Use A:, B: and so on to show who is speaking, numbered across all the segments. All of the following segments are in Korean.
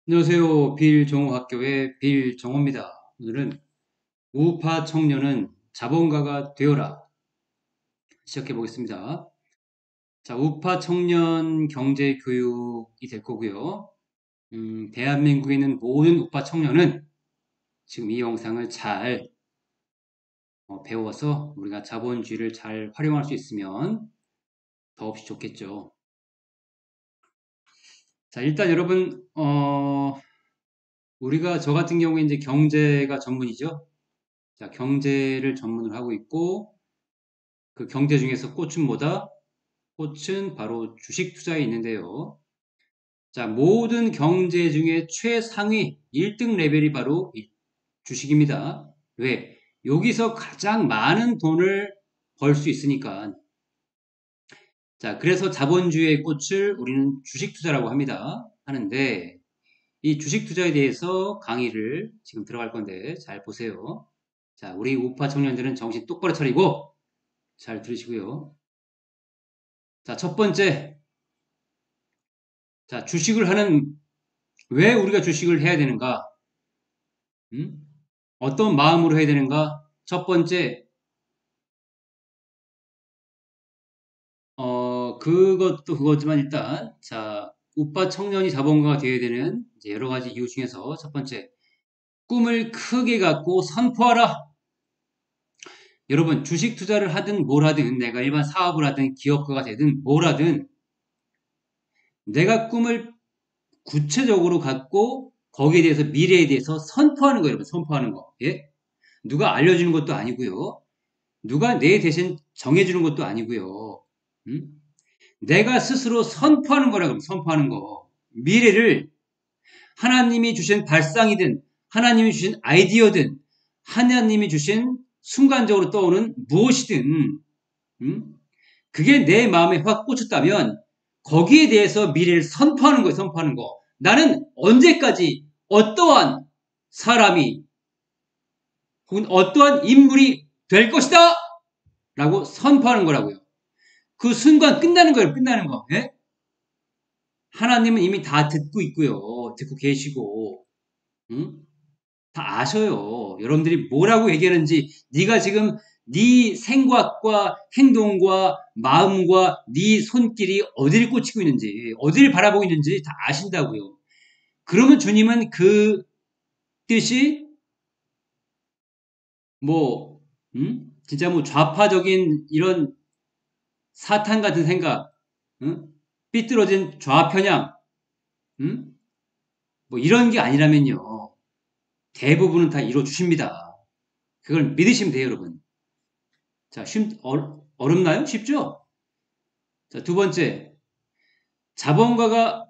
A: 안녕하세요. 빌정호학교의 빌정호입니다. 오늘은 우파 청년은 자본가가 되어라 시작해 보겠습니다. 자, 우파 청년 경제 교육이 될 거고요. 대한민국에 있는 모든 우파 청년은 지금 이 영상을 잘 배워서 우리가 자본주의를 잘 활용할 수 있으면 더없이 좋겠죠. 자, 일단 여러분, 우리가 저 같은 경우에 이제 경제가 전문이죠. 자, 경제를 전문으로 하고 있고, 그 경제 중에서 꽃은 뭐다? 꽃은 바로 주식 투자에 있는데요. 자, 모든 경제 중에 최상위 1등 레벨이 바로 이 주식입니다. 왜? 여기서 가장 많은 돈을 벌 수 있으니까. 자, 그래서 자본주의의 꽃을 우리는 주식 투자라고 합니다. 하는데, 이 주식 투자에 대해서 강의를 지금 들어갈 건데, 잘 보세요. 자, 우리 우파 청년들은 정신 똑바로 차리고, 잘 들으시고요. 자, 첫 번째. 자, 왜 우리가 주식을 해야 되는가? 음? 어떤 마음으로 해야 되는가? 첫 번째, 그것도 그거지만 일단, 자, 우파 청년이 자본가가 되어야 되는 이제 여러 가지 이유 중에서 첫 번째, 꿈을 크게 갖고 선포하라! 여러분, 주식 투자를 하든 뭘 하든, 내가 일반 사업을 하든 기업가가 되든 뭘 하든, 내가 꿈을 구체적으로 갖고 거기에 대해서 미래에 대해서 선포하는 거예요, 여러분. 선포하는 거. 예? 누가 알려주는 것도 아니고요. 누가 내 대신 정해주는 것도 아니고요. 음? 내가 스스로 선포하는 거라고 선포하는 거. 미래를 하나님이 주신 발상이든 하나님이 주신 아이디어든 하나님이 주신 순간적으로 떠오는 무엇이든 그게 내 마음에 확 꽂혔다면 거기에 대해서 미래를 선포하는 거예요. 선포하는 거. 나는 언제까지 어떠한 사람이 혹은 어떠한 인물이 될 것이다! 라고 선포하는 거라고요. 그 순간 끝나는 거예요. 끝나는 거. 예? 하나님은 이미 다 듣고 있고요. 듣고 계시고 응? 다 아셔요. 여러분들이 뭐라고 얘기하는지 네가 지금 네 생각과 행동과 마음과 네 손길이 어디를 꽂히고 있는지 어디를 바라보고 있는지 다 아신다고요. 그러면 주님은 그 뜻이 뭐 진짜 뭐 좌파적인 이런 사탄 같은 생각, 응? 삐뚤어진 좌편향, 응? 뭐 이런 게 아니라면요. 대부분은 다 이루어 주십니다. 그걸 믿으시면 돼요, 여러분. 자, 어렵나요? 쉽죠? 자, 두 번째, 자본가가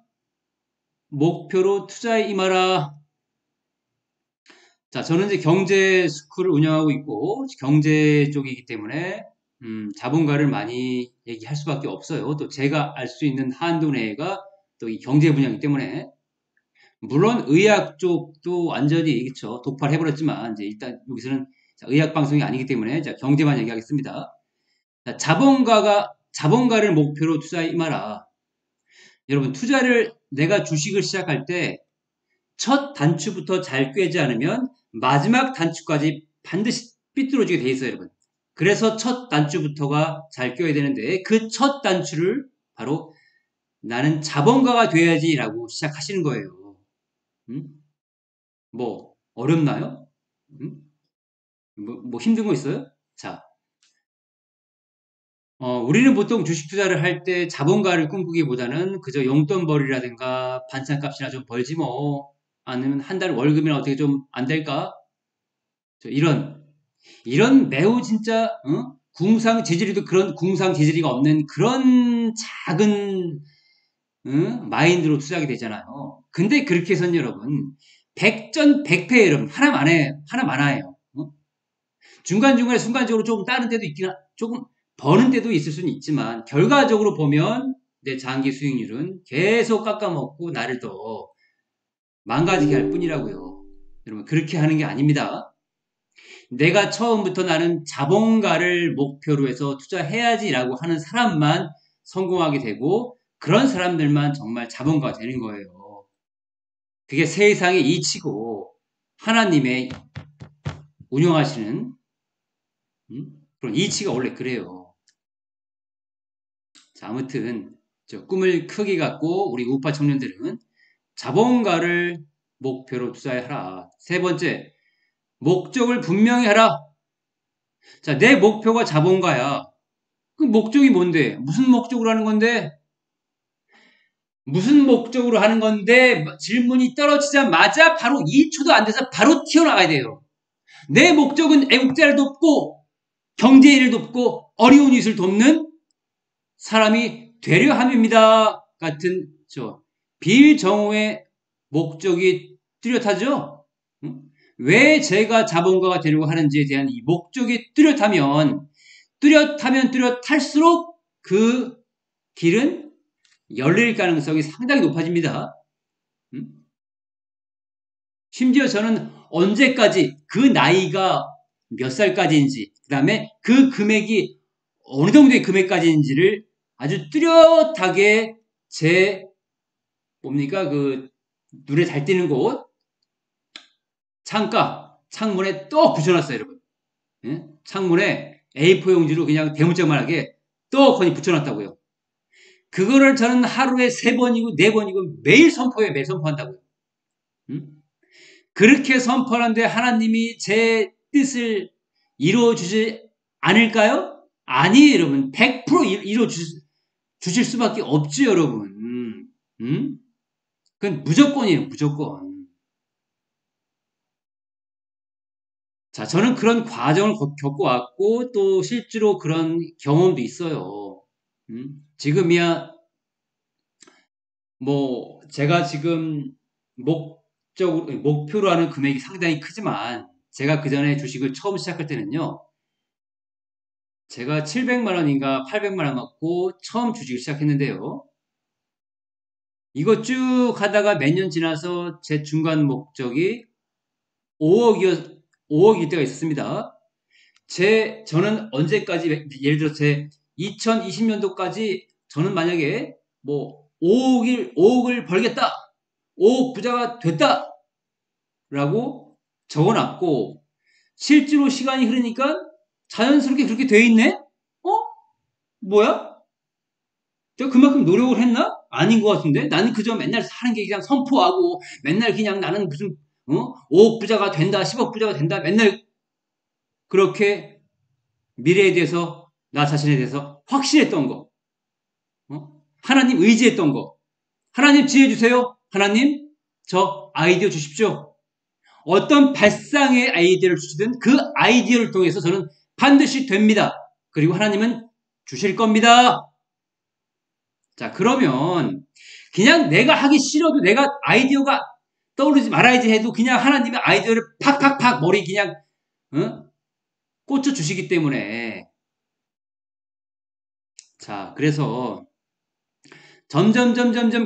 A: 목표로 투자에 임하라. 자, 저는 이제 경제 스쿨을 운영하고 있고, 경제 쪽이기 때문에, 자본가를 많이 얘기할 수밖에 없어요. 또 제가 알 수 있는 한도 내가 또 이 경제 분야이기 때문에, 물론 의학 쪽도 완전히, 그쵸, 독파해버렸지만, 이제 일단 여기서는 의학 방송이 아니기 때문에, 자, 경제만 얘기하겠습니다. 자, 자본가를 목표로 투자에 임하라. 여러분, 내가 주식을 시작할 때 첫 단추부터 잘 꿰지 않으면 마지막 단추까지 반드시 삐뚤어지게 돼 있어요, 여러분. 그래서 첫 단추부터가 잘 껴야 되는데 그 첫 단추를 바로 나는 자본가가 돼야지라고 시작하시는 거예요. 음? 뭐 어렵나요? 음? 뭐 힘든 거 있어요? 자, 우리는 보통 주식 투자를 할 때 자본가를 꿈꾸기보다는 그저 용돈벌이라든가 반찬값이나 좀 벌지 뭐. 아니면 한 달 월급이나 어떻게 좀 안 될까? 이런 매우 진짜, 궁상 재질이도 그런 궁상 재질이가 없는 그런 작은, 마인드로 투자하게 되잖아요. 근데 그렇게 해서는 여러분, 백전백패 여러분, 하나 많아요. 중간중간에 순간적으로 조금 다른 때도 조금 버는 때도 있을 수는 있지만, 결과적으로 보면 내 장기 수익률은 계속 깎아먹고 나를 더 망가지게 할 뿐이라고요. 여러분, 그렇게 하는 게 아닙니다. 내가 처음부터 나는 자본가를 목표로 해서 투자해야지라고 하는 사람만 성공하게 되고, 그런 사람들만 정말 자본가가 되는 거예요. 그게 세상의 이치고 하나님의 운영하시는 그런 이치가 원래 그래요. 자, 아무튼 저 꿈을 크게 갖고 우리 우파 청년들은 자본가를 목표로 투자하라. 세 번째, 목적을 분명히 하라. 자, 내 목표가 자본가야. 그 목적이 뭔데? 무슨 목적으로 하는 건데? 무슨 목적으로 하는 건데? 질문이 떨어지자마자 바로 2초도 안 돼서 바로 튀어나가야 돼요. 내 목적은 애국자를 돕고 경제 일을 돕고 어려운 이웃을 돕는 사람이 되려 함입니다. 같은 빌정오의 목적이 뚜렷하죠? 왜 제가 자본가가 되려고 하는지에 대한 이 목적이 뚜렷하면 뚜렷할수록 그 길은 열릴 가능성이 상당히 높아집니다. 심지어 저는 언제까지 그 나이가 몇 살까지인지 그 다음에 그 금액이 어느 정도의 금액까지인지를 아주 뚜렷하게 제 그 눈에 잘 띄는 곳 창문에 또 붙여놨어요, 여러분. 예? 창문에 A4 용지로 그냥 대문짝만하게 떡하니 붙여놨다고요. 그거를 저는 하루에 3번이고 4번이고 매일 선포한다고요. 그렇게 선포하는데 하나님이 제 뜻을 이루어주지 않을까요? 아니에요, 여러분. 100% 이루어주실 수밖에 없지, 여러분. 그건 무조건이에요, 무조건. 자, 저는 그런 과정을 겪어왔고, 또 실제로 그런 경험도 있어요. 지금이야, 제가 지금 목표로 하는 금액이 상당히 크지만, 제가 그 전에 주식을 처음 시작할 때는요, 제가 700만 원인가 800만 원 갖고 처음 주식을 시작했는데요. 이거 쭉 하다가 몇 년 지나서 제 중간 목적이 5억일 때가 있었습니다. 저는 언제까지, 예를 들어 제 2020년도까지 저는 만약에 5억을 벌겠다! 5억 부자가 됐다! 라고 적어놨고, 실제로 시간이 흐르니까 자연스럽게 그렇게 돼 있네? 뭐야? 제가 그만큼 노력을 했나? 아닌 것 같은데? 나는 그저 맨날 하는 게 그냥 선포하고, 맨날 그냥 나는 무슨, 5억 부자가 된다, 10억 부자가 된다, 맨날 그렇게 미래에 대해서, 나 자신에 대해서 확신했던 거, 하나님 의지했던 거, 하나님 지혜 주세요. 하나님, 저 아이디어 주십시오. 어떤 발상의 아이디어를 주시든 그 아이디어를 통해서 저는 반드시 됩니다. 그리고 하나님은 주실 겁니다. 자, 그러면 그냥 내가 하기 싫어도 내가 아이디어가 떠오르지 말아야지 해도 그냥 하나님의 아이디어를 팍팍팍 머리 그냥 꽂혀 주시기 때문에 자, 그래서 점점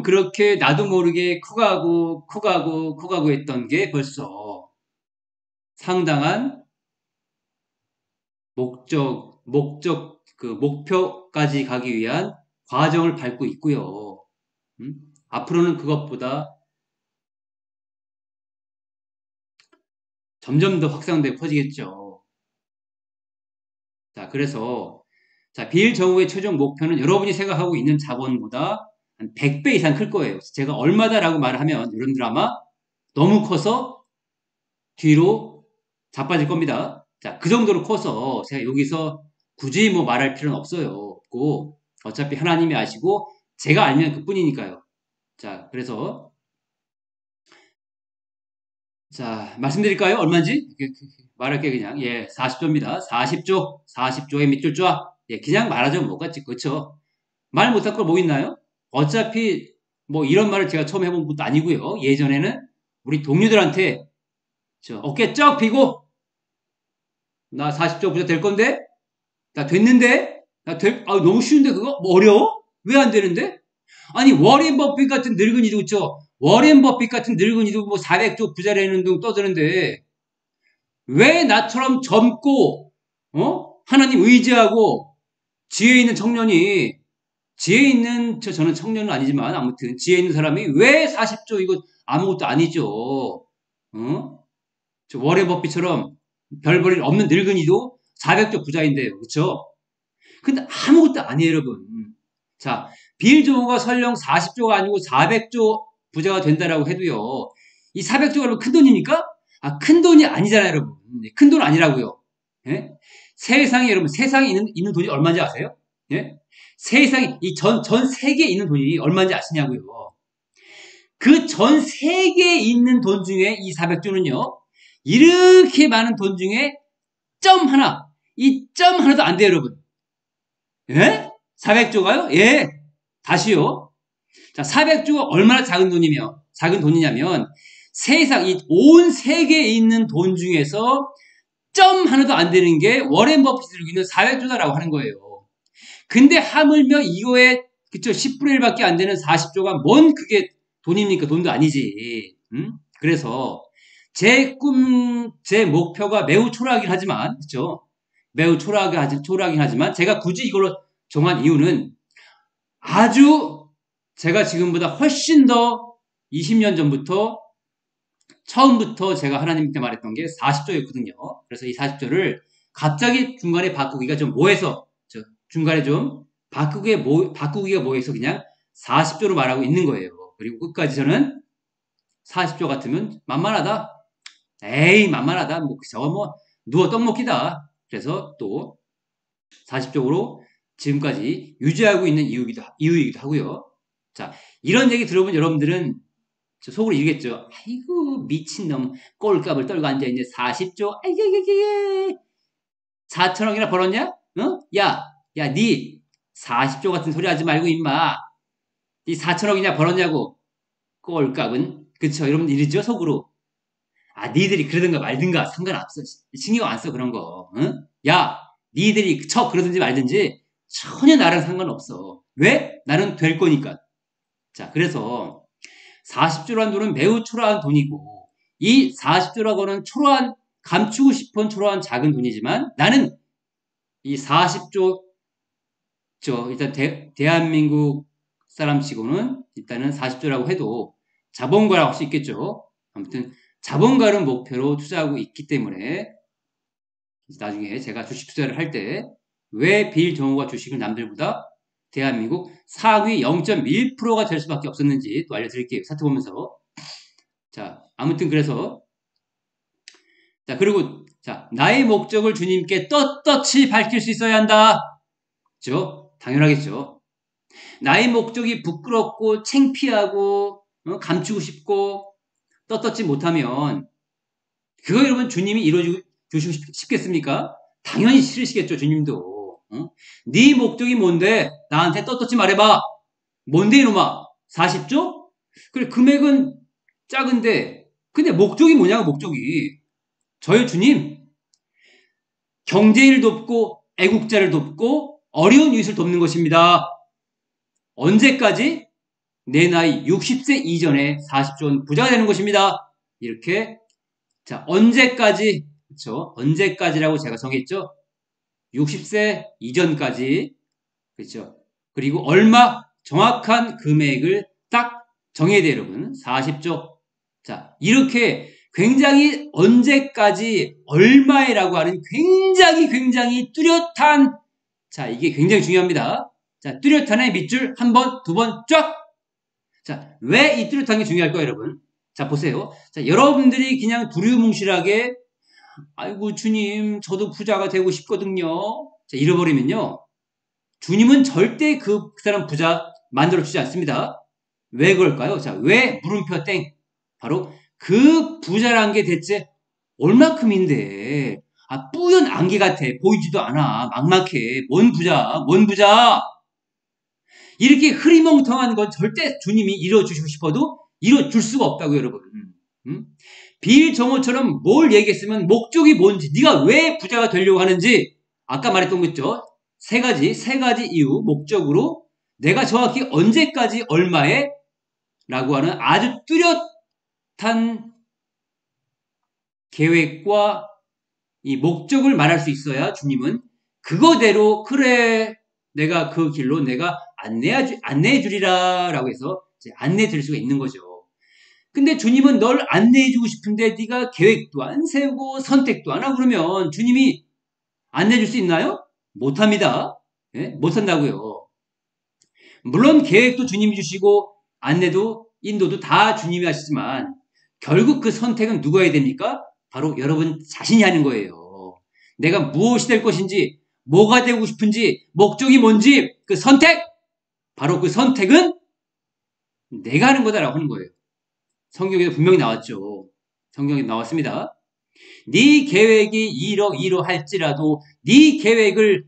A: 그렇게 나도 모르게 커가고 했던 게 벌써 상당한 목표까지 가기 위한 과정을 밟고 있고요. 앞으로는 그것보다 점점 더 확장되고 커지겠죠. 자, 그래서 빌 정우의 최종 목표는 여러분이 생각하고 있는 자본보다 한 100배 이상 클 거예요. 제가 얼마다라고 말을 하면 여러분들 아마 너무 커서 뒤로 자빠질 겁니다. 자, 그 정도로 커서 제가 여기서 굳이 말할 필요는 없어요. 없고 어차피 하나님이 아시고 제가 알면 그뿐이니까요. 자, 그래서 자, 말씀드릴까요? 얼마인지? 말할게 그냥. 예, 40조입니다. 40조에 밑줄 쫙. 예, 그냥 말하자면 뭐같지, 그렇죠? 말 못할 거 뭐 있나요? 어차피 이런 말을 제가 처음 해본 것도 아니고요. 예전에는 우리 동료들한테 어깨 쩍 펴고 나 40조 부자 될 건데? 나 됐는데? 너무 쉬운데 그거? 어려워? 왜 안 되는데? 아니 워렌 버핏 같은 늙은이도 있죠. 워렌 버핏 같은 늙은이도 400조 부자라는 둥 떠드는데 왜 나처럼 젊고 하나님 의지하고 지혜 있는 청년이 지혜 있는 저는 청년은 아니지만 아무튼 지혜 있는 사람이 왜 40조 이거 아무것도 아니죠. 어? 저 워렌 버핏처럼 별 볼 일 없는 늙은이도 400조 부자인데요. 그쵸? 근데 아무것도 아니에요, 여러분. 자, 빌 조모가 설령 40조가 아니고 400조 부자가 된다라고 해도요. 이 400조가 여러분 큰 돈입니까? 아, 큰 돈이 아니잖아요, 여러분. 큰 돈 아니라고요. 예? 세상에, 여러분, 세상에 있는 돈이 얼마인지 아세요? 예? 세상에, 전 세계에 있는 돈이 얼마인지 아시냐고요. 그 전 세계에 있는 돈 중에 이 400조는요, 이렇게 많은 돈 중에 점 하나, 이 점 하나도 안 돼요, 여러분. 예? 400조가요? 예. 다시요. 자, 400조가 얼마나 작은 돈이냐면, 이 온 세계에 있는 돈 중에서 점 하나도 안 되는 게 워렌 버핏이 들고 있는 400조다라고 하는 거예요. 근데 하물며 이거에, 그쵸, 10분의 1밖에 안 되는 40조가 뭔 그게 돈입니까? 돈도 아니지. 그래서, 제 목표가 매우 초라하긴 하지만, 그쵸? 매우 초라하긴 하지만, 제가 굳이 이걸로 정한 이유는 아주 제가 지금보다 훨씬 더 20년 전부터 처음부터 제가 하나님께 말했던 게 40조였거든요. 그래서 이 40조를 갑자기 중간에 바꾸기가 좀 뭐해서 중간에 좀 바꾸기가 뭐해서 그냥 40조로 말하고 있는 거예요. 그리고 끝까지 저는 40조 같으면 만만하다. 에이 만만하다. 뭐 저거 뭐 누워 떡 먹기다. 그래서 또 40쪽으로 지금까지 유지하고 있는 이유이기도 하고요. 자, 이런 얘기 들어보면 여러분들은 속으로 이러겠죠. 아이고, 미친놈, 꼴값을 떨고 앉아있네. 40조, 아이게, 4천억이나 벌었냐? 어? 니 40조 같은 소리 하지 말고, 임마. 니 4천억이나 벌었냐고. 꼴값은. 그쵸, 여러분 이러죠, 속으로. 아, 니들이 그러든가 말든가 상관없어. 신경 안 써, 그런 거. 응? 야, 니들이 그러든지 말든지 전혀 나랑 상관없어. 왜? 나는 될 거니까. 자, 그래서 40조라는 돈은 매우 초라한 돈이고 이 40조라고 하는 감추고 싶은 초라한 작은 돈이지만 나는 이 40조 일단 대한민국 사람 치고는 일단은 40조라고 해도 자본가라고 할 수 있겠죠. 아무튼 자본가를 목표로 투자하고 있기 때문에 나중에 제가 주식 투자를 할 때 왜 빌 조모가 주식을 남들보다 대한민국 상위 0.1%가 될 수밖에 없었는지 또 알려드릴게요. 사태 보면서. 자, 아무튼 그래서 자, 그리고 자, 나의 목적을 주님께 떳떳이 밝힐 수 있어야 한다. 그죠? 당연하겠죠. 나의 목적이 부끄럽고 창피하고 감추고 싶고 떳떳지 못하면 그거 여러분 주님이 주시고 싶겠습니까? 당연히 싫으시겠죠, 주님도. 네 목적이 뭔데? 나한테 떳떳이 말해봐. 뭔데 이놈아? 40조? 그래, 금액은 작은데 근데 목적이 뭐냐고, 목적이. 저희 주님, 경제인을 돕고 애국자를 돕고 어려운 이웃을 돕는 것입니다. 언제까지? 내 나이 60세 이전에 40조는 부자가 되는 것입니다. 이렇게. 자, 언제까지? 그렇죠? 언제까지라고 제가 정했죠? 60세 이전까지. 그렇죠? 그리고 정확한 금액을 딱 정해야 돼요, 여러분. 40조. 자, 이렇게 굉장히 언제까지 얼마에라고 하는 굉장히 뚜렷한, 자, 이게 굉장히 중요합니다. 자, 뚜렷한의 밑줄 한 번, 두 번 쫙. 자, 왜 이 뚜렷한 게 중요할까요, 여러분? 자, 보세요. 자, 여러분들이 그냥 두리뭉실하게 아이고 주님 저도 부자가 되고 싶거든요. 자, 잃어버리면요. 주님은 절대 그 사람 부자 만들어주지 않습니다. 왜 그럴까요? 자, 왜 물음표 땡. 바로 그 부자란 게 대체 얼마큼인데. 아, 뿌연 안개 같아. 보이지도 않아. 막막해. 뭔 부자. 이렇게 흐리멍텅한 건 절대 주님이 이뤄주시고 싶어도 이뤄줄 수가 없다고, 여러분. 빌 정호처럼 뭘 얘기했으면 목적이 뭔지, 네가 왜 부자가 되려고 하는지, 아까 말했던 거 있죠? 세 가지 이유, 목적으로 내가 정확히 언제까지 얼마에 라고 하는 아주 뚜렷한 계획과 이 목적을 말할 수 있어야 주님은 그거대로, 그래, 내가 그 길로 내가 안내해 주리라 라고 해서 안내해 드릴 수가 있는 거죠. 근데 주님은 널 안내해주고 싶은데 네가 계획도 안 세우고 선택도 안 하고 그러면 주님이 안내해줄 수 있나요? 못합니다. 예? 못한다고요. 물론 계획도 주님이 주시고 안내도 인도도 다 주님이 하시지만 결국 그 선택은 누가 해야 됩니까? 바로 여러분 자신이 하는 거예요. 내가 무엇이 될 것인지, 뭐가 되고 싶은지, 목적이 뭔지 그 선택! 바로 그 선택은 내가 하는 거다라고 하는 거예요. 성경에도 분명히 나왔죠. 성경에 나왔습니다. 네 계획이 이러이러할지라도 네 계획을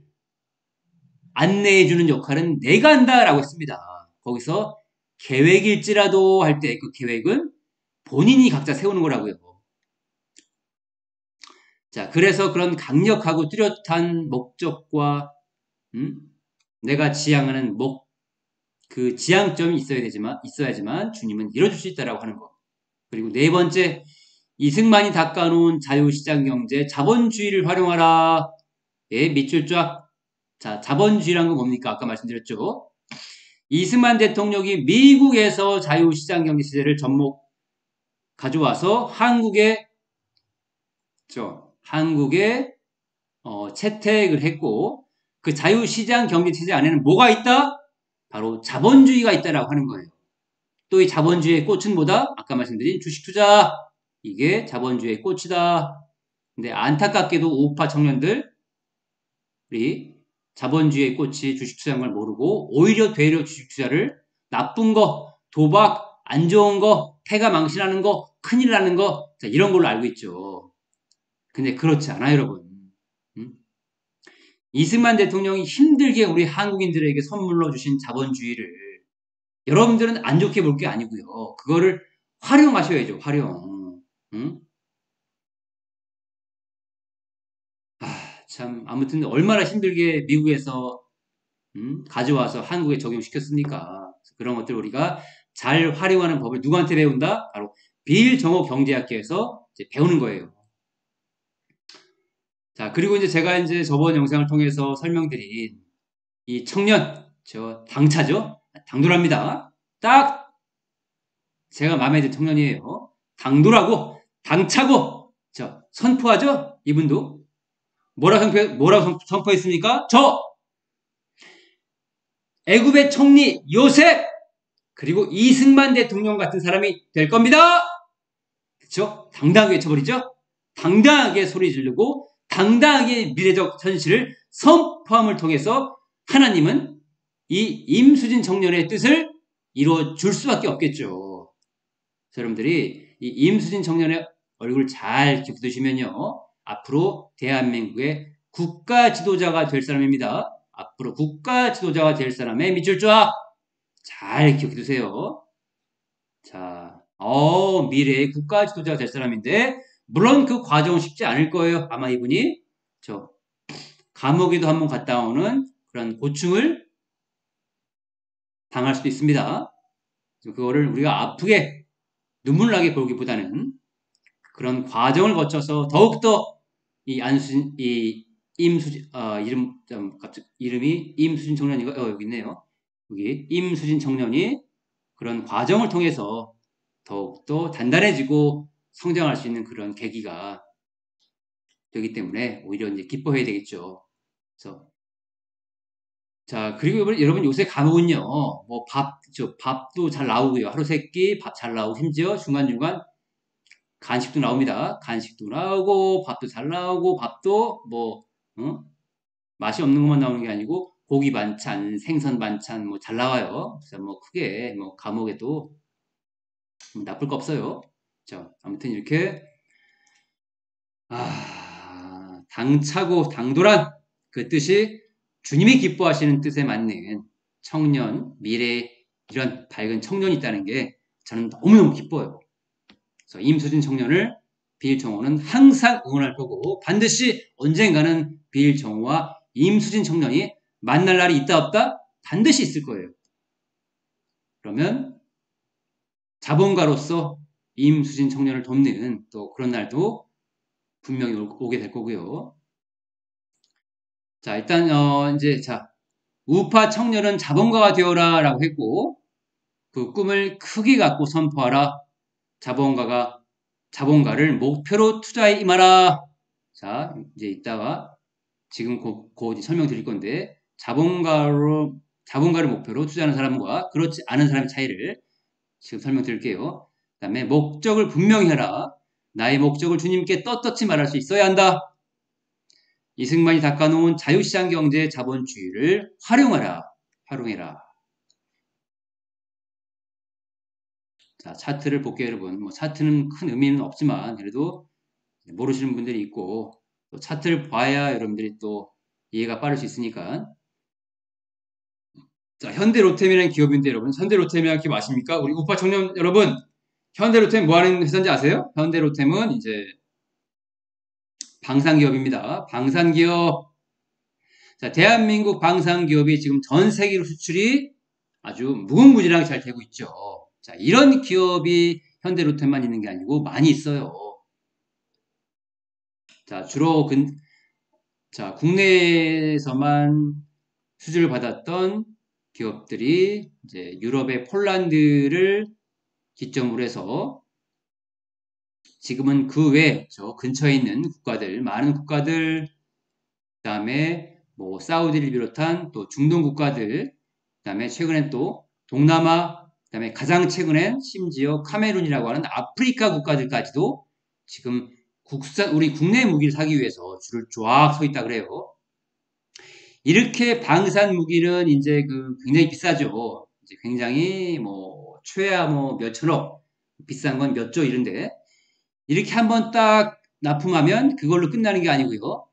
A: 안내해주는 역할은 내가 한다라고 했습니다. 거기서 계획일지라도 할 때 그 계획은 본인이 각자 세우는 거라고요. 자, 그래서 그런 강력하고 뚜렷한 목적과 내가 지향하는 그 지향점이 있어야지만 주님은 이뤄줄 수 있다라고 하는 거. 그리고 네 번째, 이승만이 닦아놓은 자유시장 경제, 자본주의를 활용하라. 예, 밑줄 쫙. 자, 자본주의란 건 뭡니까? 아까 말씀드렸죠. 이승만 대통령이 미국에서 자유시장 경제 체제를 가져와서 한국에 채택을 했고 그 자유시장 경제 체제 안에는 뭐가 있다? 바로 자본주의가 있다라고 하는 거예요. 또 이 자본주의의 꽃은 뭐다? 아까 말씀드린 주식 투자. 이게 자본주의의 꽃이다. 근데 안타깝게도 우파 청년들이 자본주의의 꽃이 주식 투자인 걸 모르고 오히려 되려 주식 투자를 나쁜 거, 도박, 안 좋은 거, 패가 망신하는 거, 큰일 나는 거 이런 걸로 알고 있죠. 근데 그렇지 않아요, 여러분. 이승만 대통령이 힘들게 우리 한국인들에게 선물로 주신 자본주의를 여러분들은 안 좋게 볼 게 아니고요. 그거를 활용하셔야죠, 활용. 응? 참 아무튼 얼마나 힘들게 미국에서 가져와서 한국에 적용시켰습니까? 그런 것들 우리가 잘 활용하는 법을 누구한테 배운다? 바로 빌정호 경제학교에서 배우는 거예요. 자, 그리고 이제 제가 이제 저번 영상을 통해서 설명드린 이 청년, 저 당차죠? 당돌합니다. 딱 제가 마음에 드는 청년이에요. 당돌하고 당차고 선포하죠? 이분도 뭐라고 선포했습니까? 저 애굽의 총리 요셉 그리고 이승만 대통령 같은 사람이 될 겁니다. 그렇죠? 당당하게 외쳐버리죠. 당당하게 소리 지르고 당당하게 미래적 현실을 선포함을 통해서 하나님은 이 임수진 청년의 뜻을 이루어줄 수밖에 없겠죠. 여러분들이 이 임수진 청년의 얼굴 잘 기억두시면요. 앞으로 대한민국의 국가 지도자가 될 사람입니다. 앞으로 국가 지도자가 될 사람의 밑줄 쫙 잘 기억해두세요. 자, 미래의 국가 지도자가 될 사람인데 물론 그 과정은 쉽지 않을 거예요. 아마 이분이 감옥에도 한번 갔다 오는 그런 고충을 당할 수도 있습니다. 그거를 우리가 아프게 눈물 나게 보기보다는 그런 과정을 거쳐서 더욱더 이 임수진 이름이 임수진 청년이가 여기 있네요. 여기 임수진 청년이 그런 과정을 통해서 더욱더 단단해지고 성장할 수 있는 그런 계기가 되기 때문에 오히려 이제 기뻐해야 되겠죠. 그래서 자, 그리고 여러분 요새 감옥은요, 밥도 잘 나오고요. 하루 세끼 밥 잘 나오고, 심지어 중간중간 간식도 나옵니다. 간식도 나오고, 밥도 잘 나오고, 밥도 맛이 없는 것만 나오는 게 아니고, 고기 반찬, 생선 반찬 잘 나와요. 그래서 크게 감옥에도 나쁠 거 없어요. 자, 아무튼 이렇게, 당차고 당돌한 그 뜻이 주님이 기뻐하시는 뜻에 맞는 청년, 미래 이런 밝은 청년이 있다는 게 저는 너무너무 기뻐요. 그래서 임수진 청년을 빌정호는 항상 응원할 거고 반드시 언젠가는 빌정호와 임수진 청년이 만날 날이 있다 없다? 반드시 있을 거예요. 그러면 자본가로서 임수진 청년을 돕는 또 그런 날도 분명히 오게 될 거고요. 자, 일단 우파 청년은 자본가가 되어라 라고 했고 그 꿈을 크게 갖고 선포하라. 자본가를 목표로 투자에 임하라. 자, 이제 이따가 지금 곧 설명드릴 건데 자본가를 목표로 투자하는 사람과 그렇지 않은 사람의 차이를 지금 설명드릴게요. 그 다음에 목적을 분명히 해라. 나의 목적을 주님께 떳떳이 말할 수 있어야 한다. 이승만이 닦아놓은 자유시장 경제 자본주의를 활용해라. 자, 차트를 볼게요, 여러분. 뭐 차트는 큰 의미는 없지만 그래도 모르시는 분들이 있고 또 차트를 봐야 여러분들이 또 이해가 빠를 수 있으니까. 자, 현대로템이라는 기업인데 여러분, 현대로템이라는 기업 아십니까? 우리 우파 청년 여러분, 현대로템 뭐 하는 회사인지 아세요? 현대로템은 이제 방산기업입니다. 방산기업. 자, 대한민국 방산기업이 지금 전 세계로 수출이 아주 무궁무진하게 잘 되고 있죠. 자, 이런 기업이 현대로템만 있는 게 아니고 많이 있어요. 자, 주로 국내에서만 수주를 받았던 기업들이 이제 유럽의 폴란드를 기점으로 해서 지금은 그 외 근처에 있는 국가들, 많은 국가들, 그다음에 뭐 사우디를 비롯한 또 중동 국가들, 그다음에 최근엔 또 동남아, 그다음에 가장 최근엔 심지어 카메룬이라고 하는 아프리카 국가들까지도 지금 우리 국내 무기를 사기 위해서 줄을 쫙 서 있다 그래요. 이렇게 방산 무기는 이제 굉장히 비싸죠. 이제 굉장히 뭐 최하 뭐 몇천억, 비싼 건 몇 조 이런데 이렇게 한번 딱 납품하면 그걸로 끝나는 게 아니고요.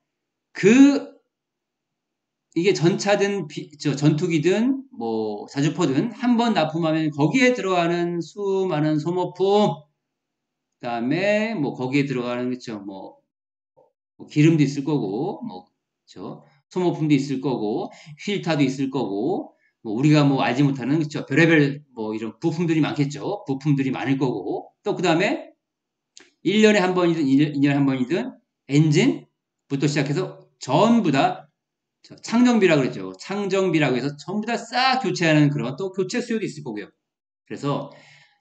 A: 이게 전차든 전투기든 뭐 사주포든 한번 납품하면 거기에 들어가는 수많은 소모품, 그다음에 뭐 거기에 들어가는 뭐 기름도 있을 거고 소모품도 있을 거고 휠타도 있을 거고 뭐 우리가 뭐 알지 못하는 별의별 뭐 이런 부품들이 많겠죠. 부품들이 많을 거고 또 그다음에 1년에 한 번이든 2년에 한 번이든 엔진부터 시작해서 전부 다 창정비라고 그랬죠. 창정비라고 해서 전부 다 싹 교체하는 그런 또 교체 수요도 있을 거고요. 그래서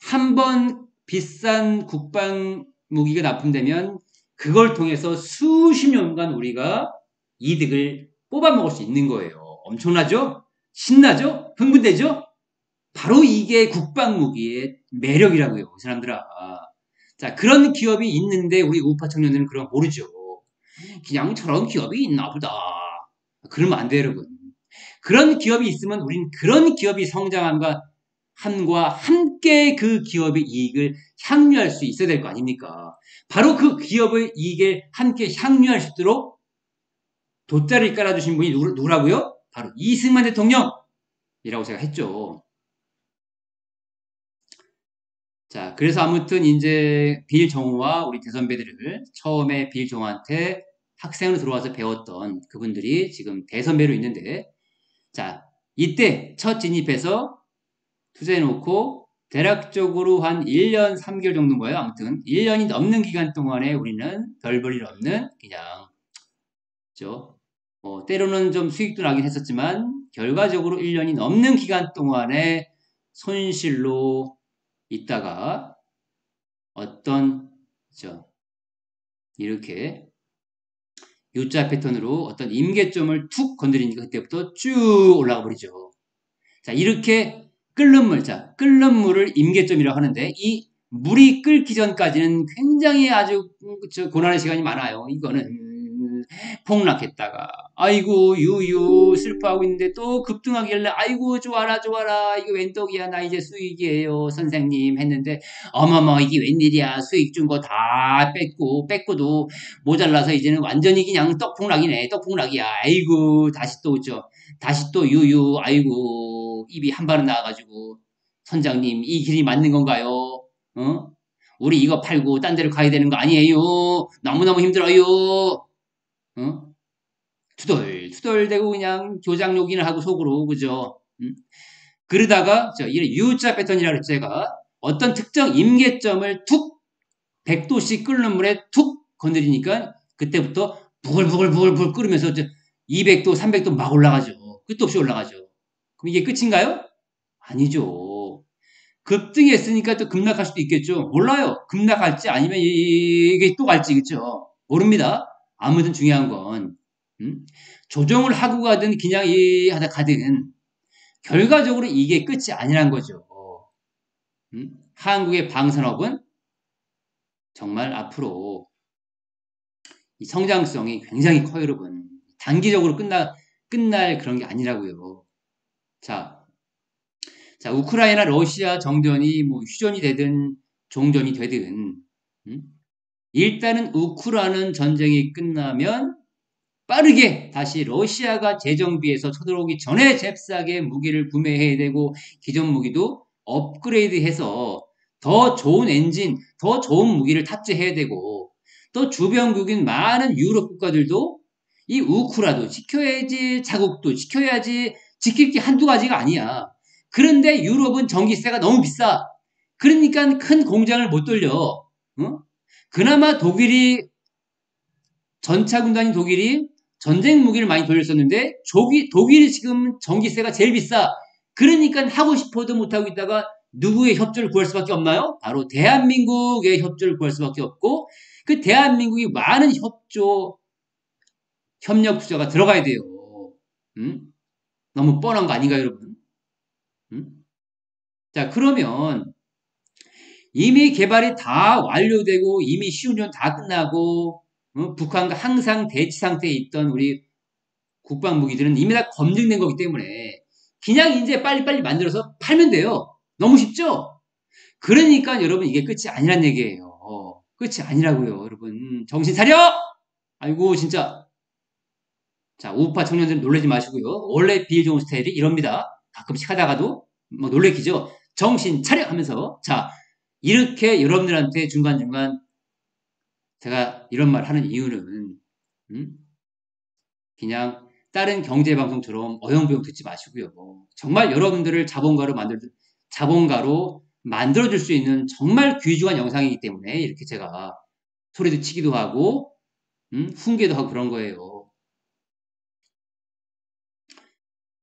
A: 한 번 비싼 국방 무기가 납품되면 그걸 통해서 수십 년간 우리가 이득을 뽑아먹을 수 있는 거예요. 엄청나죠? 신나죠? 흥분되죠? 바로 이게 국방 무기의 매력이라고요. 이 사람들아. 자, 그런 기업이 있는데 우리 우파 청년들은 그런 거 모르죠. 그냥 저런 기업이 있나 보다. 그러면 안 돼요, 여러분. 그런 기업이 있으면 우리는 그런 기업이 성장함과 함께 그 기업의 이익을 향유할 수 있어야 될 거 아닙니까? 바로 그 기업의 이익을 함께 향유할 수 있도록 돗자리를 깔아주신 분이 누구라고요? 바로 이승만 대통령이라고 제가 했죠. 자, 그래서 아무튼 이제 빌정호와 우리 대선배들을 처음에 빌정호한테 학생으로 들어와서 배웠던 그분들이 지금 대선배로 있는데, 자, 이때 첫 진입해서 투자해놓고 대략적으로 한 1년 3개월 정도인 거예요. 아무튼 1년이 넘는 기간 동안에 우리는 별 볼 일 없는 그냥 때로는 좀 수익도 나긴 했었지만 결과적으로 1년이 넘는 기간 동안에 손실로 있다가 어떤 이렇게 U자 패턴으로 어떤 임계점을 툭 건드리니까 그때부터 쭉 올라가 버리죠. 자, 이렇게 끓는 물을 임계점이라고 하는데 이 물이 끓기 전까지는 굉장히 아주 고난의 시간이 많아요. 이거는 폭락했다가 아이고 유유 슬퍼하고 있는데 또 급등하길래 아이고 좋아라 이거 웬 떡이야 나 이제 수익이에요 선생님 했는데 어머머 이게 웬일이야 수익 준 거 다 뺏고도 모자라서 이제는 완전히 그냥 떡폭락이야 아이고 다시 또 유유 아이고 입이 한 발은 나와가지고 선장님 이 길이 맞는 건가요? 어? 우리 이거 팔고 딴 데로 가야 되는 거 아니에요? 너무너무 힘들어요. 투덜투덜대고 그냥 교장 욕이나 하고 속으로 그죠? 그러다가 이런 U자 패턴이라고 그랬죠. 제가 어떤 특정 임계점을 툭 100도씩 끓는 물에 툭 건드리니까 그때부터 부글부글 끓으면서 200도, 300도 막 올라가죠. 끝도 없이 올라가죠. 그럼 이게 끝인가요? 아니죠. 급등했으니까 또 급락할 수도 있겠죠. 몰라요. 급락할지 아니면 이게 또 갈지, 그죠? 모릅니다. 아무튼 중요한 건, 음? 조정을 하고 가든 그냥 하다 가든 결과적으로 이게 끝이 아니란 거죠. 한국의 방산업은 정말 앞으로 이 성장성이 굉장히 커요, 여러분. 단기적으로 끝날 그런 게 아니라고요. 자, 우크라이나 러시아 정전이 뭐 휴전이 되든 종전이 되든, 음? 일단은 우크라이나 전쟁이 끝나면 빠르게 다시 러시아가 재정비해서 쳐들어오기 전에 잽싸게 무기를 구매해야 되고 기존 무기도 업그레이드해서 더 좋은 엔진, 더 좋은 무기를 탑재해야 되고 또 주변국인 많은 유럽 국가들도 이 우크라도 지켜야지, 자국도 지켜야지, 지킬 게 한두 가지가 아니야. 그런데 유럽은 전기세가 너무 비싸. 그러니까 큰 공장을 못 돌려. 어? 그나마 전차 군단인 독일이 전쟁 무기를 많이 돌렸었는데 독일이 지금 전기세가 제일 비싸. 그러니까 하고 싶어도 못하고 있다가 누구의 협조를 구할 수밖에 없나요? 바로 대한민국의 협조를 구할 수밖에 없고 그 대한민국이 많은 협력 투자가 들어가야 돼요. 음? 너무 뻔한 거 아닌가요, 여러분? 음? 자, 그러면 이미 개발이 다 완료되고 이미 시운전 다 끝나고 북한과 항상 대치 상태에 있던 우리 국방 무기들은 이미 다 검증된 거기 때문에 그냥 이제 빨리빨리 만들어서 팔면 돼요. 너무 쉽죠? 그러니까 여러분 이게 끝이 아니란 얘기예요. 끝이 아니라고요, 여러분. 정신 차려! 아이고 진짜. 자, 우파 청년들 놀라지 마시고요. 원래 비일 좋은 스타일이 이럽니다. 가끔씩 하다가도 뭐 놀래키죠. 정신 차려 하면서 자, 이렇게 여러분들한테 중간중간 제가 이런 말 하는 이유는 음? 그냥 다른 경제방송처럼 어영부영 듣지 마시고요. 정말 여러분들을 자본가로 만들어줄 수 있는 정말 귀중한 영상이기 때문에 이렇게 제가 소리도 치기도 하고, 훈계도 하고 그런 거예요.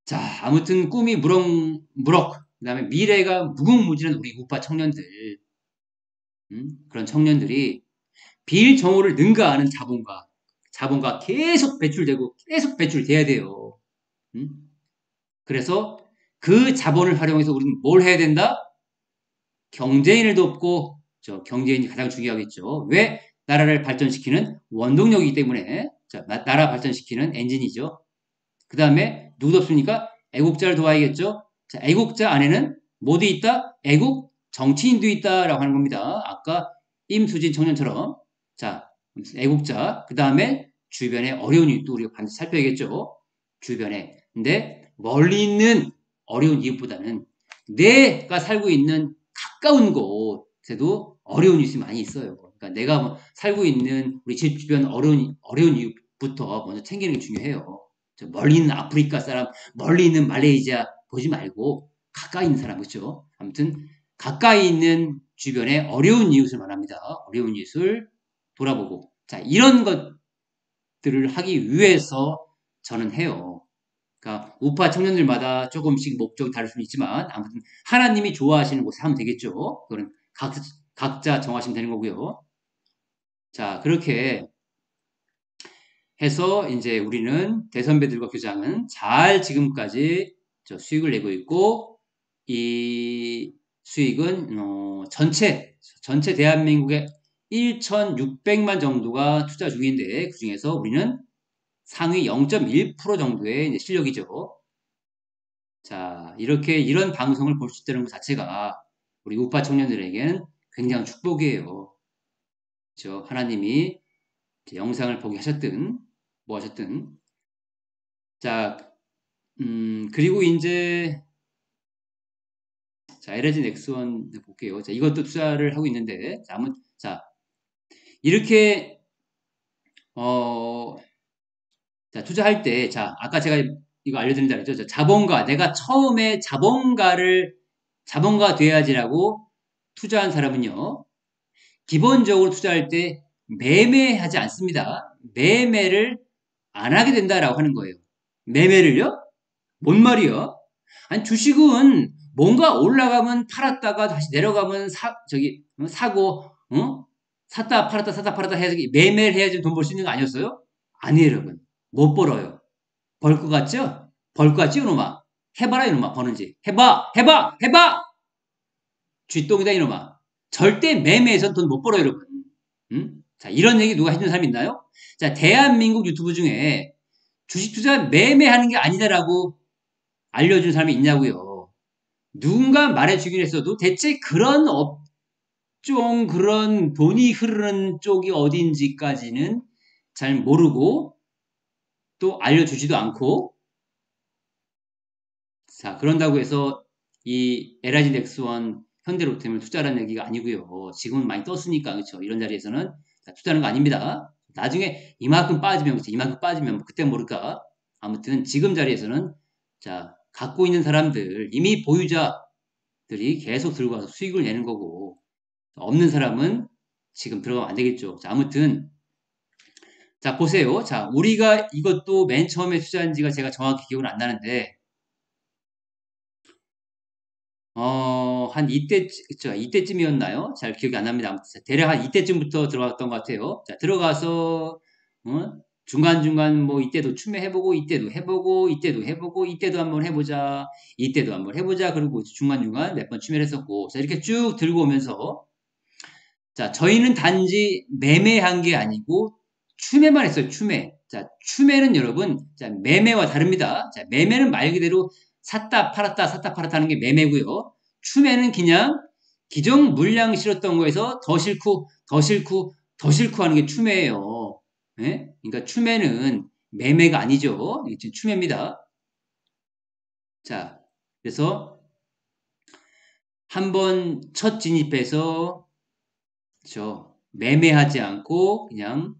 A: 자, 아무튼 꿈이 무럭무럭, 그 다음에 미래가 무궁무진한 우리 우파 청년들, 그런 청년들이 빌정오를 능가하는 자본가 계속 배출되고 계속 배출돼야 돼요. 음? 그래서 그 자본을 활용해서 우리는 뭘 해야 된다? 경제인을 돕고, 경제인이 가장 중요하겠죠. 왜? 나라를 발전시키는 원동력이기 때문에, 나라 발전시키는 엔진이죠. 그 다음에 누구 돕습니까? 애국자를 도와야겠죠. 자, 애국자 안에는 뭐도 있다? 애국 정치인도 있다라고 하는 겁니다. 아까 임수진 청년처럼. 자, 애국자. 그 다음에 주변에 어려운 이웃도 우리가 반드시 살펴야겠죠. 주변에. 근데 멀리 있는 어려운 이웃보다는 내가 살고 있는 가까운 곳에도 어려운 이웃이 많이 있어요. 그러니까 내가 뭐 살고 있는 우리 집 주변 어려운 이웃부터 먼저 챙기는 게 중요해요. 멀리 있는 아프리카 사람, 멀리 있는 말레이시아 보지 말고 가까이 있는 사람, 그렇죠? 아무튼 가까이 있는 주변에 어려운 이웃을 말합니다. 어려운 이웃을 돌아보고. 자, 이런 것들을 하기 위해서 저는 해요. 그러니까 우파 청년들마다 조금씩 목적이 다를 수는 있지만 아무튼 하나님이 좋아하시는 곳에 하면 되겠죠. 그거는 각자 정하시면 되는 거고요. 자, 그렇게 해서 이제 우리는 대선배들과 교장은 잘 지금까지 수익을 내고 있고 이 수익은 전체 대한민국의 1,600만 정도가 투자 중인데 그 중에서 우리는 상위 0.1% 정도의 실력이죠. 자, 이런 방송을 볼 수 있다는 것 자체가 우리 우파 청년들에게는 굉장한 축복이에요. 그렇죠? 하나님이 영상을 보게 하셨든 뭐 하셨든 자, 그리고 이제 자, LG 넥스원 볼게요. 자, 이것도 투자를 하고 있는데 자, 이렇게 자, 투자할 때 자, 아까 제가 이거 알려드린다 그랬죠. 자, 내가 처음에 자본가 돼야지라고 투자한 사람은요. 기본적으로 투자할 때 매매하지 않습니다. 매매를 안 하게 된다라고 하는 거예요. 매매를요? 뭔 말이요? 아니, 주식은 뭔가 올라가면 팔았다가 다시 내려가면 사고, 샀다 팔았다 샀다 팔았다 해야지, 매매를 해야지 돈 벌 수 있는 거 아니었어요? 아니에요, 여러분. 못 벌어요. 벌 것 같죠? 벌 것 같지, 이놈아? 해봐라, 이놈아, 버는지. 해봐! 해봐! 해봐! 쥐똥이다, 이놈아. 절대 매매해서는 돈 못 벌어요, 여러분. 자, 이런 얘기 누가 해준 사람 있나요? 자, 대한민국 유튜브 중에 주식 투자 매매하는 게 아니다라고 알려준 사람이 있냐고요. 누군가 말해주긴 했어도 대체 그런 업종, 그런 돈이 흐르는 쪽이 어딘지까지는 잘 모르고 또 알려주지도 않고, 자, 그런다고 해서 이 LIG 넥스원 현대로템을 투자하는 얘기가 아니고요. 지금은 많이 떴으니까, 그렇죠? 이런 자리에서는 투자하는 거 아닙니다. 나중에 이만큼 빠지면, 그렇죠? 이만큼 빠지면 뭐 그때 모를까. 아무튼 지금 자리에서는, 자, 갖고 있는 사람들, 이미 보유자들이 계속 들고 와서 수익을 내는 거고, 없는 사람은 지금 들어가면 안 되겠죠. 자, 아무튼 자, 보세요. 자, 우리가 이것도 맨 처음에 투자한 지가 제가 정확히 기억은 안 나는데, 한 이때, 그쵸, 이때쯤이었나요? 잘 기억이 안 납니다. 아무튼 대략 한 이때쯤부터 들어갔던 것 같아요. 자, 들어가서, 중간중간 뭐 이때도 추매해보고, 이때도 해보고, 이때도 해보고, 이때도 한번 해보자, 이때도 한번 해보자, 그리고 중간중간 몇 번 추매를 했었고, 자, 이렇게 쭉 들고 오면서, 자, 저희는 단지 매매한 게 아니고, 추매만 했어요, 추매. 자, 추매는 여러분, 자, 매매와 다릅니다. 자, 매매는 말 그대로 샀다, 팔았다, 샀다, 팔았다 하는 게 매매고요. 추매는 그냥 기존 물량 실었던 거에서 더 싫고, 더 싫고, 더 싫고 하는 게 추매예요. 예? 그러니까 추매는 매매가 아니죠. 이게 지금 추매입니다. 자, 그래서 한번 첫 진입해서, 그렇죠. 매매하지 않고 그냥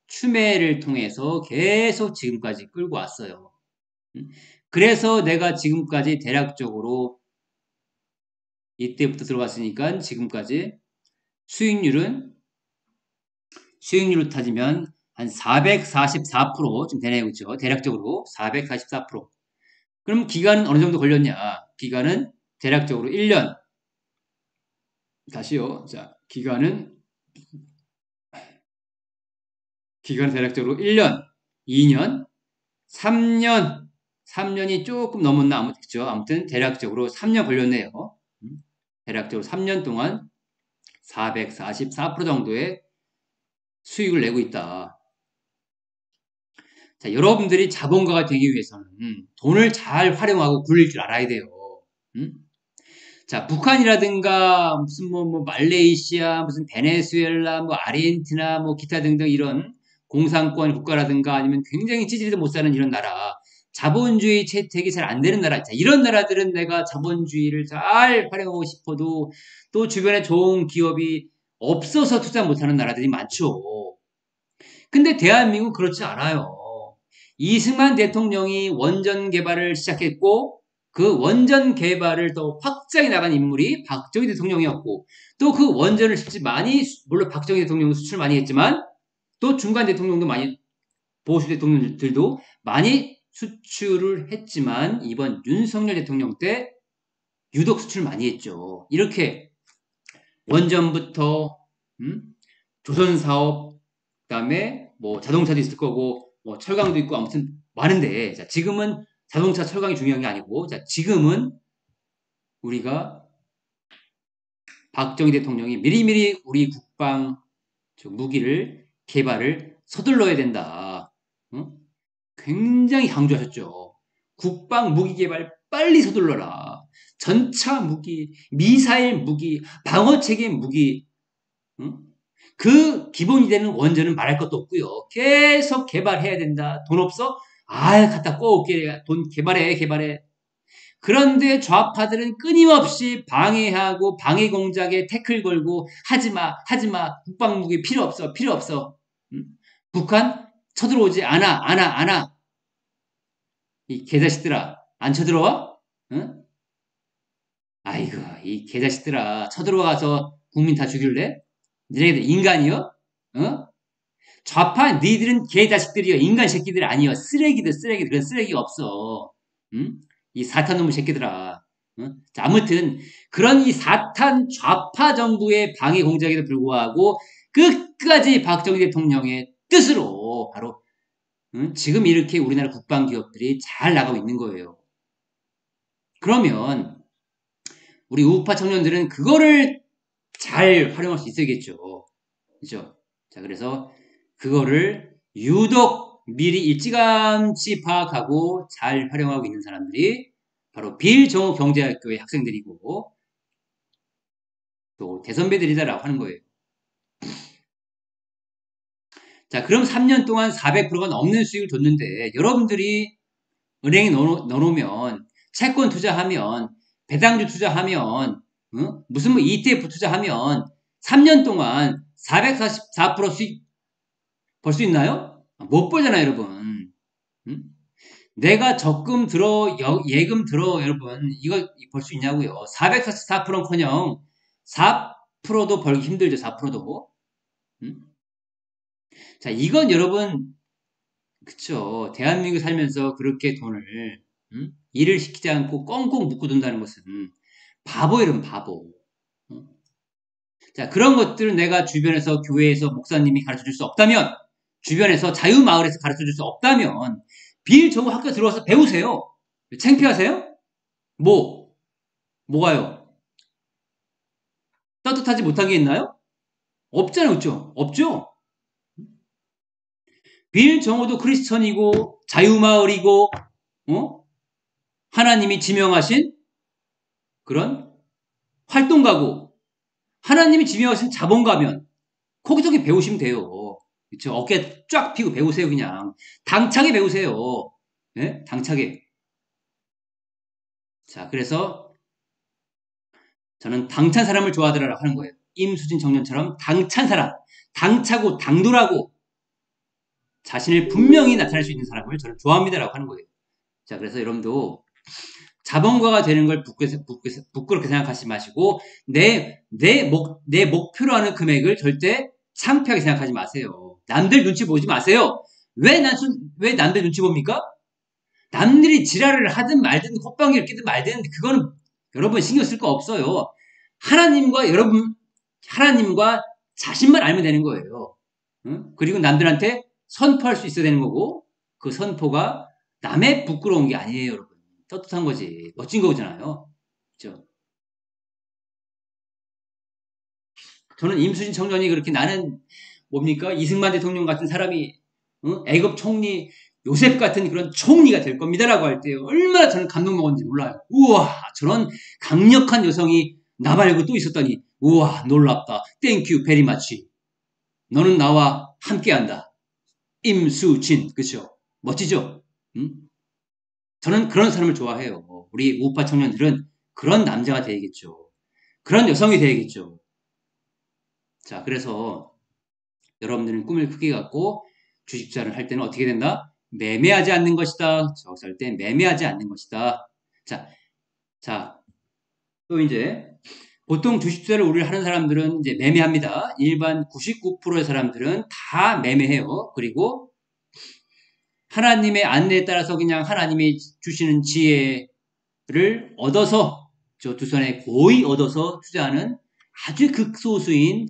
A: 추매를 통해서 계속 지금까지 끌고 왔어요. 그래서 내가 지금까지 대략적으로 이때부터 들어갔으니까 지금까지 수익률은, 수익률로 따지면 한 444%좀 되네요. 그렇죠? 대략적으로 444%. 그럼 기간은 어느 정도 걸렸냐? 기간은 대략적으로 1년. 다시요. 자, 기간은 대략적으로 1년, 2년, 3년, 3년이 조금 넘었나? 아무튼 대략적으로 3년 걸렸네요. 대략적으로 3년 동안 444% 정도의 수익을 내고 있다. 자, 여러분들이 자본가가 되기 위해서는 돈을 잘 활용하고 굴릴 줄 알아야 돼요. 자, 북한이라든가 무슨 뭐 말레이시아, 무슨 베네수엘라, 뭐 아르헨티나, 뭐 기타 등등 이런 공산권 국가라든가 아니면 굉장히 찌질도 못 사는 이런 나라, 자본주의 채택이 잘 안 되는 나라, 자, 이런 나라들은 내가 자본주의를 잘 활용하고 싶어도 또 주변에 좋은 기업이 없어서 투자 못하는 나라들이 많죠. 근데 대한민국 그렇지 않아요. 이승만 대통령이 원전 개발을 시작했고 그 원전 개발을 더 확장해 나간 인물이 박정희 대통령이었고 또 그 원전을 실제 많이, 물론 박정희 대통령은 수출 많이 했지만 또 중간 대통령도 많이, 보수 대통령들도 많이 수출을 했지만 이번 윤석열 대통령 때 유독 수출 많이 했죠. 이렇게 원전부터 조선 사업, 그다음에 뭐 자동차도 있을 거고 뭐 철강도 있고 아무튼 많은데, 자, 지금은 자동차 철강이 중요한 게 아니고, 자, 지금은 우리가 박정희 대통령이 미리미리 우리 국방 무기를 개발을 서둘러야 된다. 굉장히 강조하셨죠. 국방 무기 개발 빨리 서둘러라. 전차 무기, 미사일 무기, 방어 체계 무기, 그 기본이 되는 원전은 말할 것도 없고요. 계속 개발해야 된다. 돈 없어? 갖다 꼬올게. 돈 개발해. 그런데 좌파들은 끊임없이 방해하고 방해 공작에 태클 걸고 하지마. 국방무기 필요 없어. 북한 쳐들어오지 않아. 이 개자식들아, 안 쳐들어와? 응? 아이고, 이 개자식들아, 쳐들어와서 국민 다 죽일래? 니네들 인간이요? 어? 좌파 니들은 개자식들이요. 인간 새끼들 아니요. 쓰레기들. 그런 쓰레기 없어. 응? 이 사탄놈의 새끼들아. 자, 아무튼 그런 이 사탄 좌파 정부의 방해 공작에도 불구하고 끝까지 박정희 대통령의 뜻으로 바로 지금 이렇게 우리나라 국방 기업들이 잘 나가고 있는 거예요. 그러면 우리 우파 청년들은 그거를 잘 활용할 수 있어야겠죠. 그죠? 자, 그래서 그거를 유독 미리 일찌감치 파악하고 잘 활용하고 있는 사람들이 바로 빌정호 경제학교의 학생들이고 또 대선배들이다라고 하는 거예요. 자, 그럼 3년 동안 400%가 넘는 수익을 줬는데 여러분들이 은행에 넣어놓으면 채권 투자하면 배당주 투자하면 무슨 뭐 ETF 투자하면 3년 동안 444% 수익 벌 수 있나요? 못 벌잖아요, 여러분. 응? 내가 적금 들어, 예금 들어, 여러분. 이거 벌 수 있냐고요. 444%커녕 4%도 벌기 힘들죠, 4%도. 응? 자, 이건 여러분, 그쵸. 대한민국 살면서 그렇게 돈을, 일을 시키지 않고 꽁꽁 묶고 둔다는 것은 바보 이런 바보. 응? 자, 그런 것들을 내가 주변에서 교회에서 목사님이 가르쳐 줄 수 없다면, 주변에서 자유마을에서 가르쳐 줄 수 없다면, 빌 정부 학교 들어와서 배우세요. 창피하세요? 뭐, 뭐가요? 떳떳하지 못한 게 있나요? 없잖아요, 없죠? 없죠? 빌 정호도 크리스천이고, 자유마을이고, 어? 하나님이 지명하신 그런 활동가고, 하나님이 지명하신 자본가면, 거기저기 배우시면 돼요. 그쵸? 어깨 쫙 펴고 배우세요, 그냥. 당차게 배우세요. 예? 당차게. 자, 그래서 저는 당찬 사람을 좋아하더라 하는 거예요. 임수진 청년처럼 당찬 사람, 당차고 당돌하고 자신을 분명히 나타낼 수 있는 사람을 저는 좋아합니다라고 하는 거예요. 자, 그래서 여러분도 자본가가 되는 걸 부끄럽게 생각하지 마시고 내 목표로 하는 금액을 절대 창피하게 생각하지 마세요. 남들 눈치 보지 마세요. 왜 남들 눈치 봅니까? 남들이 지랄을 하든 말든 콧방귀를 끼든 말든 그거는 여러분 신경 쓸 거 없어요. 하나님과 자신만 알면 되는 거예요. 응? 그리고 남들한테 선포할 수 있어야 되는 거고 그 선포가 남의 부끄러운 게 아니에요, 여러분. 떳떳한 거지. 멋진 거잖아요. 그죠? 저는 임수진 청년이 그렇게 나는 뭡니까? 이승만 대통령 같은 사람이 애국 총리 요셉 같은 그런 총리가 될 겁니다라고 할 때 얼마나 저는 감동 먹었는지 몰라요. 우와, 저런 강력한 여성이 나 말고 또 있었다니. 우와, 놀랍다. 땡큐 베리 마치. 너는 나와 함께한다. 임수진, 그렇죠? 멋지죠? 응? 저는 그런 사람을 좋아해요. 우리 우파 청년들은 그런 남자가 되야겠죠. 그런 여성이 되야겠죠. 자, 그래서 여러분들은 꿈을 크게 갖고 주식 투자를 할 때는 어떻게 된다? 매매하지 않는 것이다. 저기서 할 때 매매하지 않는 것이다. 자, 자, 또 이제 보통 주식 투자를 우리를 하는 사람들은 이제 매매합니다. 일반 99%의 사람들은 다 매매해요. 그리고 하나님의 안내에 따라서 그냥 하나님이 주시는 지혜를 얻어서 저 두 손에 고이 얻어서 투자하는 아주 극소수인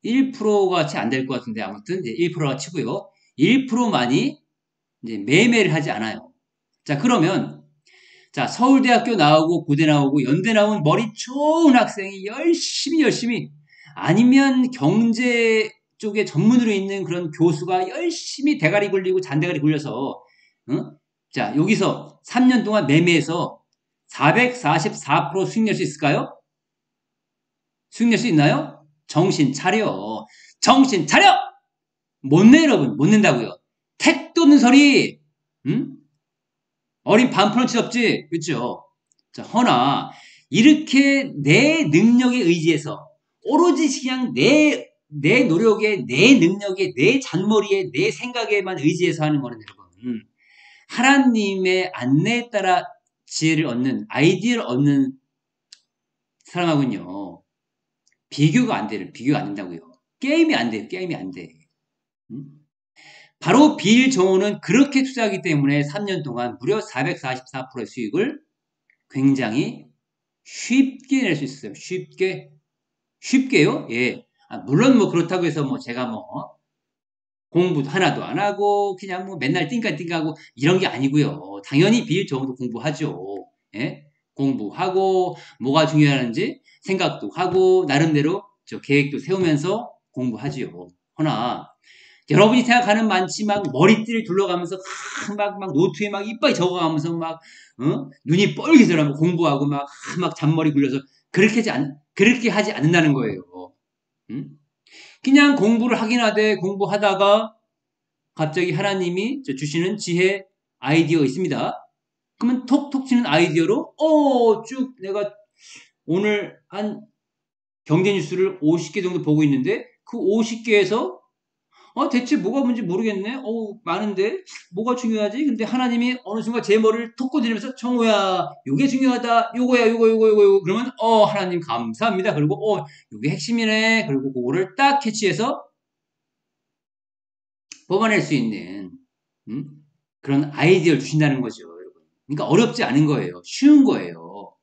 A: 1%가 채 안 될 것 같은데 아무튼 이제 1%가 치고요. 1%만이 이제 매매를 하지 않아요. 자, 그러면 자, 서울대학교 나오고 고대 나오고 연대 나온 머리 좋은 학생이 열심히 아니면 경제 쪽에 전문으로 있는 그런 교수가 열심히 대가리 굴리고 잔대가리 굴려서 자, 여기서 3년 동안 매매해서 444% 수익 낼 수 있을까요? 수익 낼 수 있나요? 정신 차려. 정신 차려! 못 내, 여러분. 못 낸다고요. 택도 없는 소리. 응? 어린 반푼어치 없지. 그렇죠? 자, 허나 이렇게 내 능력에 의지해서 오로지 그냥 내 노력에, 내 능력에, 내 잔머리에, 내 생각에만 의지해서 하는 거는 여러분. 하나님의 안내에 따라 지혜를 얻는, 아이디어를 얻는 사람하고는요. 비교가 안 돼요. 비교가 안 된다고요. 게임이 안 돼요. 게임이 안 돼. 바로 빌 정호는 그렇게 투자하기 때문에 3년 동안 무려 444%의 수익을 굉장히 쉽게 낼 수 있어요. 쉽게. 쉽게요? 예. 물론 뭐 그렇다고 해서 뭐 제가 뭐 공부도 하나도 안 하고 그냥 뭐 맨날 띵까띵까하고 이런 게 아니고요. 당연히 빌 정도 공부하죠. 예? 공부하고 뭐가 중요한지 생각도 하고 나름대로 저 계획도 세우면서 공부하지요. 허나 여러분이 생각하는 많지만 머리띠를 둘러가면서 막 노트에 막 이빨이 적어가면서 막 눈이 뻘개져라 공부하고 막 잔머리 굴려서 그렇게 하지 않는다는 거예요. 음? 그냥 공부를 하긴 하되 공부하다가 갑자기 하나님이 주시는 지혜 아이디어 있습니다. 그러면 톡톡 치는 아이디어로 쭉 내가 오늘 한 경제 뉴스를 50개 정도 보고 있는데 그 50개에서 대체 뭐가 뭔지 모르겠네. 많은데 뭐가 중요하지? 근데 하나님이 어느 순간 제 머리를 톡 건드리면서 청호야, 요게 중요하다. 요거야, 요거. 그러면 하나님 감사합니다. 그리고 요게 핵심이네. 그리고 그거를 딱 캐치해서 뽑아낼 수 있는 음? 그런 아이디어를 주신다는 거죠, 여러분. 그러니까 어렵지 않은 거예요. 쉬운 거예요.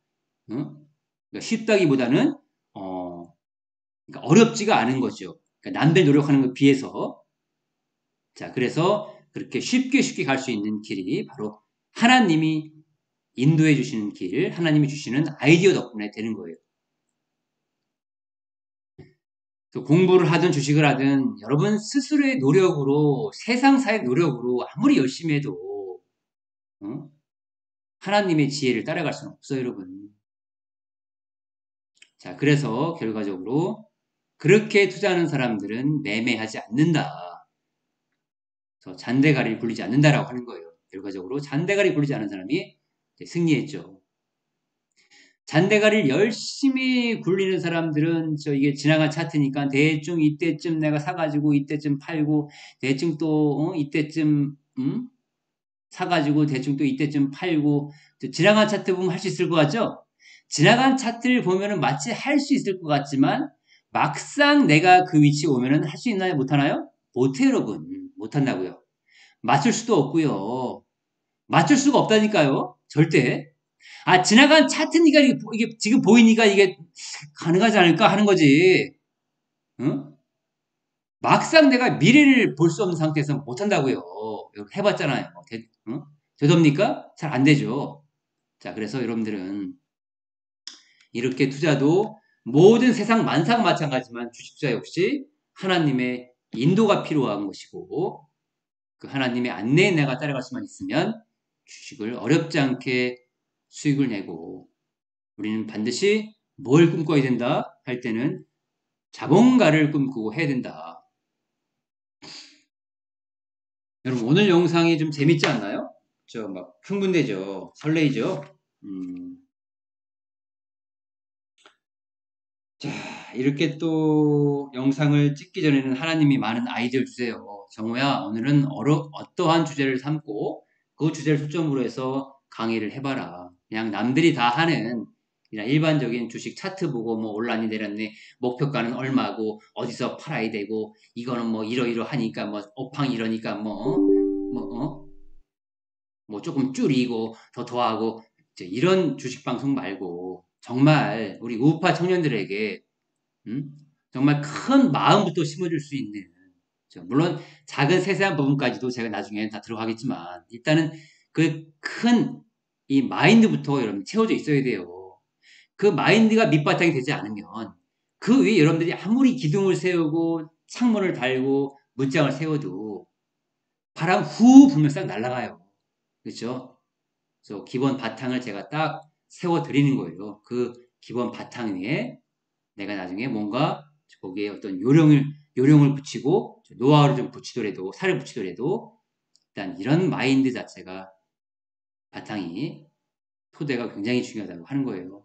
A: 그러니까 쉽다기보다는 그러니까 어렵지가 않은 거죠. 그러니까 남들 노력하는 것에 비해서 자, 그래서 그렇게 쉽게 갈 수 있는 길이 바로 하나님이 인도해 주시는 길, 하나님이 주시는 아이디어 덕분에 되는 거예요. 공부를 하든 주식을 하든 여러분 스스로의 노력으로 세상사의 노력으로 아무리 열심히 해도 하나님의 지혜를 따라갈 수는 없어요, 여러분. 자, 그래서 결과적으로 그렇게 투자하는 사람들은 매매하지 않는다. 그래서 잔대가리를 굴리지 않는다라고 하는 거예요. 결과적으로 잔대가리 굴리지 않은 사람이 승리했죠. 잔대가리를 열심히 굴리는 사람들은 이게 지나간 차트니까 대충 이때쯤 내가 사가지고 이때쯤 팔고 대충 또 이때쯤 사가지고 대충 또 이때쯤 팔고 지나간 차트 보면 할 수 있을 것 같죠? 지나간 차트를 보면은 마치 할 수 있을 것 같지만 막상 내가 그 위치에 오면은 할 수 있나요? 못하나요? 못해요, 여러분. 못한다고요. 맞출 수도 없고요. 맞출 수가 없다니까요. 절대. 지나간 차트니까 이게 지금 보이니까 이게 가능하지 않을까 하는 거지. 응? 막상 내가 미래를 볼 수 없는 상태에서 못한다고요. 해봤잖아요. 응? 되dob니까? 잘 안 되죠. 자, 그래서 여러분들은 이렇게 투자도 모든 세상 만사가 마찬가지지만 주식 투자 역시 하나님의 인도가 필요한 것이고 그 하나님의 안내에 내가 따라갈 수만 있으면 주식을 어렵지 않게 수익을 내고 우리는 반드시 뭘 꿈꿔야 된다 할 때는 자본가를 꿈꾸고 해야 된다. 여러분 오늘 영상이 좀 재밌지 않나요? 저 막 흥분되죠? 설레이죠? 음, 자, 이렇게 또 영상을 찍기 전에는 하나님이 많은 아이디어를 주세요. 정호야, 오늘은 어떠한 주제를 삼고 그 주제를 초점으로 해서 강의를 해봐라. 그냥 남들이 다 하는 그냥 일반적인 주식 차트 보고 뭐 올랐니 내렸니 목표가는 얼마고 어디서 팔아야 되고 이거는 뭐 이러이러하니까 뭐 업황 이러니까 뭐 조금 줄이고 더 더하고 이런 주식 방송 말고 정말 우리 우파 청년들에게 음? 정말 큰 마음부터 심어줄 수 있는 물론 작은 세세한 부분까지도 제가 나중에 다 들어가겠지만 일단은 그 큰 이 마인드부터 여러분 채워져 있어야 돼요. 그 마인드가 밑바탕이 되지 않으면 그 위에 여러분들이 아무리 기둥을 세우고 창문을 달고 문장을 세워도 바람 후 불면 싹 날아가요. 그렇죠? 그래서 기본 바탕을 제가 딱 세워 드리는 거예요. 그 기본 바탕 위에 내가 나중에 뭔가 거기에 어떤 요령을 붙이고 노하우를 좀 붙이더라도 살을 붙이더라도 일단 이런 마인드 자체가 바탕이 토대가 굉장히 중요하다고 하는 거예요.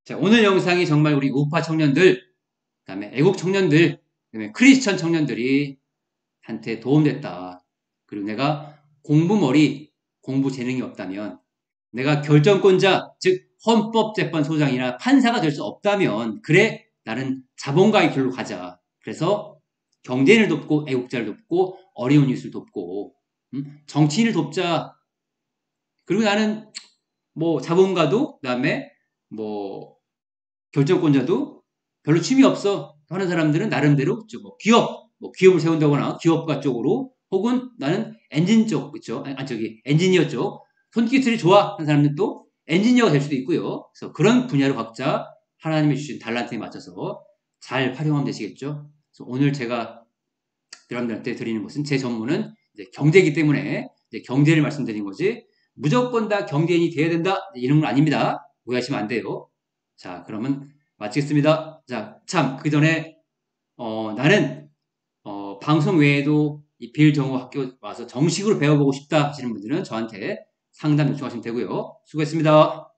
A: 자, 오늘 영상이 정말 우리 우파 청년들, 그다음에 애국 청년들, 그다음에 크리스천 청년들이 한테 도움됐다. 그리고 내가 공부 재능이 없다면 내가 결정권자, 즉 헌법재판소장이나 판사가 될 수 없다면 그래 나는 자본가의 길로 가자. 그래서 경제인을 돕고 애국자를 돕고 어려운 이웃을 돕고 정치인을 돕자. 그리고 나는 뭐 자본가도 그다음에 뭐 결정권자도 별로 취미 없어 하는 사람들은 나름대로 뭐 기업, 뭐 기업을 세운다거나 기업가 쪽으로 혹은 나는 엔진 쪽, 그쵸? 저기 엔지니어 쪽 손기술이 좋아 하는 사람들도 엔지니어가 될 수도 있고요. 그래서 그런 분야로 각자 하나님이 주신 달란트에 맞춰서 잘 활용하면 되시겠죠. 그래서 오늘 제가 여러분들한테 드리는 것은 제 전문은 이제 경제이기 때문에 이제 경제를 말씀드린 거지 무조건 다 경제인이 돼야 된다 이런 건 아닙니다. 오해하시면 안 돼요. 자, 그러면 마치겠습니다. 자, 참, 그 전에, 나는, 방송 외에도 이 빌정호 학교 와서 정식으로 배워보고 싶다 하시는 분들은 저한테 상담 요청하시면 되고요. 수고했습니다.